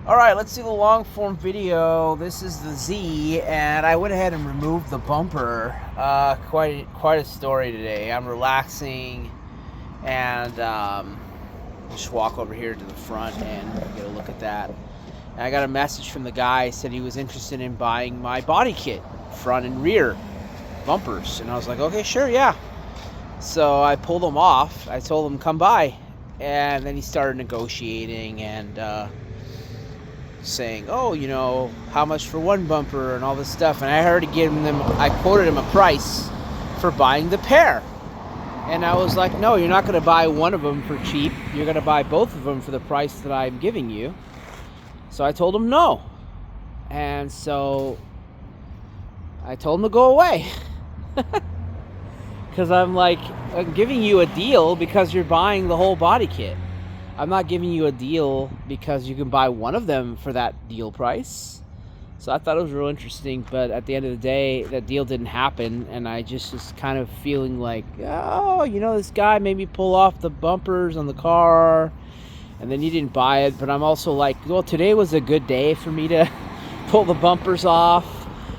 Alright, let's do the long form video. This is the Z, and I went ahead and removed the bumper. Quite a story today. I'm relaxing, and just walk over here to the front and get a look at that. And I got a message from the guy, said he was interested in buying my body kit, front and rear bumpers. And I was like, okay, sure, yeah. So I pulled them off. I told him, come by. And then he started negotiating and saying, oh, you know, how much for one bumper and all this stuff. And I I quoted him a price for buying the pair. And I was like, no, you're not going to buy one of them for cheap. You're going to buy both of them for the price that I'm giving you. So I told him no. And so I told him to go away. Because I'm like, I'm giving you a deal because you're buying the whole body kit. I'm not giving you a deal because you can buy one of them for that deal price. So I thought it was real interesting, but at the end of the day, that deal didn't happen, and I just was kind of feeling like, oh, you know, this guy made me pull off the bumpers on the car, and then he didn't buy it. But I'm also like, well, today was a good day for me to pull the bumpers off.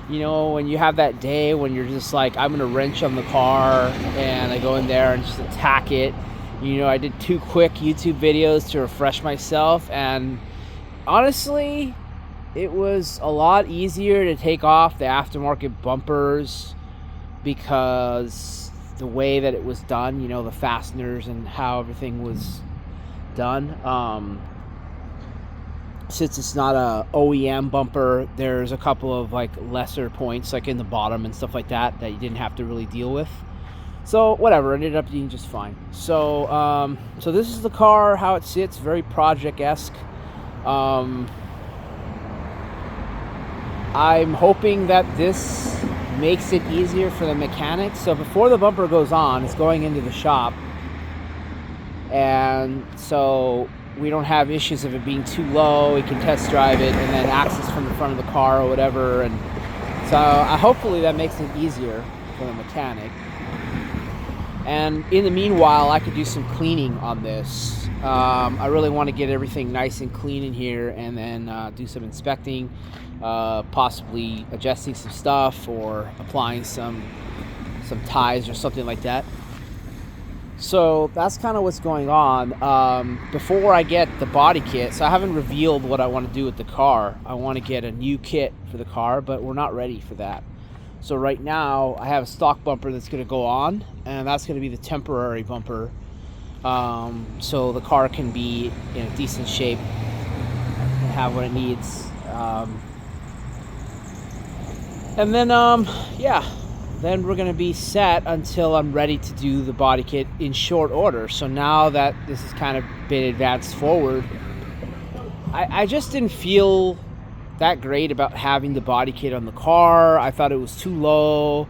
You know, when you have that day when you're just like, I'm going to wrench on the car, and I go in there and just attack it. You know, I did 2 quick YouTube videos to refresh myself, and honestly, it was a lot easier to take off the aftermarket bumpers because the way that it was done, you know, the fasteners and how everything was done. Since it's not a OEM bumper, there's a couple of like lesser points like in the bottom and stuff like that you didn't have to really deal with. So whatever, it ended up being just fine. So so this is the car, how it sits, very project-esque. I'm hoping that this makes it easier for the mechanics. So before the bumper goes on, it's going into the shop, and so we don't have issues of it being too low. We can test drive it and then access from the front of the car or whatever. And so hopefully that makes it easier for the mechanic. And in the meanwhile, I could do some cleaning on this. I really want to get everything nice and clean in here, and then do some inspecting, possibly adjusting some stuff or applying some ties or something like that. So that's kind of what's going on. Before I get the body kit, so I haven't revealed what I want to do with the car. I want to get a new kit for the car, but we're not ready for that. So right now, I have a stock bumper that's going to go on, and that's going to be the temporary bumper. So the car can be in a decent shape and have what it needs. And then, yeah, then we're going to be set until I'm ready to do the body kit in short order. So now that this has kind of been advanced forward, I just didn't feel that great about having the body kit on the car. I thought it was too low.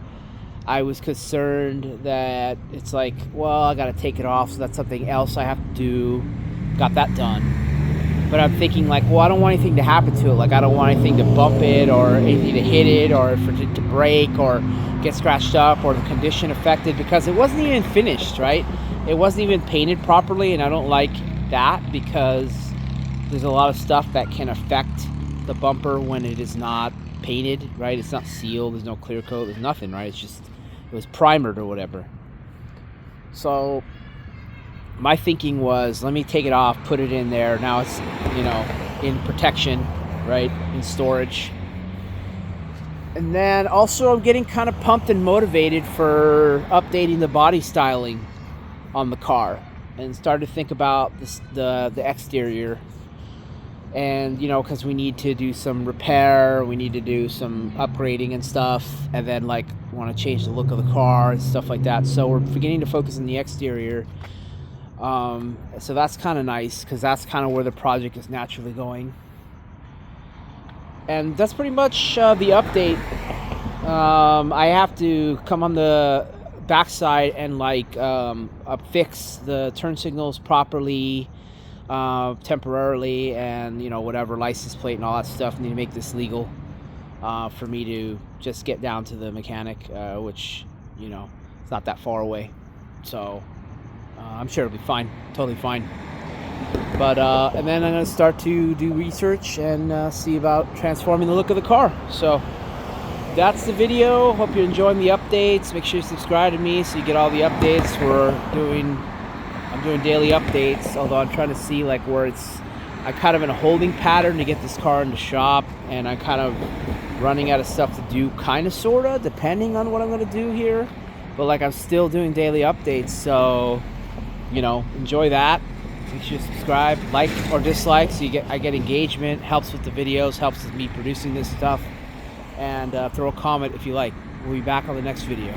I was concerned that it's like, well, I got to take it off, so that's something else I have to do. Got that done. But I'm thinking like, well, I don't want anything to happen to it. Like, I don't want anything to bump it or anything to hit it or for it to break or get scratched up or the condition affected, because it wasn't even finished, right? It wasn't even painted properly, and I don't like that because there's a lot of stuff that can affect the bumper when it is not painted, right? It's not sealed, there's no clear coat, there's nothing, right? It's just, it was primered or whatever. So my thinking was, let me take it off, put it in there. Now it's, you know, in protection, right? In storage. And then also I'm getting kind of pumped and motivated for updating the body styling on the car, and started to think about this, the exterior. And, you know, because we need to do some repair, we need to do some upgrading and stuff, and then, like, want to change the look of the car and stuff like that. So we're beginning to focus on the exterior. So that's kind of nice, because that's kind of where the project is naturally going. And that's pretty much the update. I have to come on the backside and, like, fix the turn signals properly, temporarily, and, you know, whatever, license plate and all that stuff. I need to make this legal for me to just get down to the mechanic, which, you know, it's not that far away. So I'm sure it'll be fine, totally fine. But and then I'm gonna start to do research and see about transforming the look of the car. So that's the video. Hope you're enjoying the updates. Make sure you subscribe to me so you get all the updates. I'm doing daily updates, although I'm trying to see like where I'm kind of in a holding pattern to get this car in the shop, and I'm kind of running out of stuff to do, kind of, sort of, depending on what I'm going to do here. But like, I'm still doing daily updates, so, you know, enjoy that. Make sure you subscribe, like or dislike, so I get engagement, helps with the videos, helps with me producing this stuff. And throw a comment if you like. We'll be back on the next video.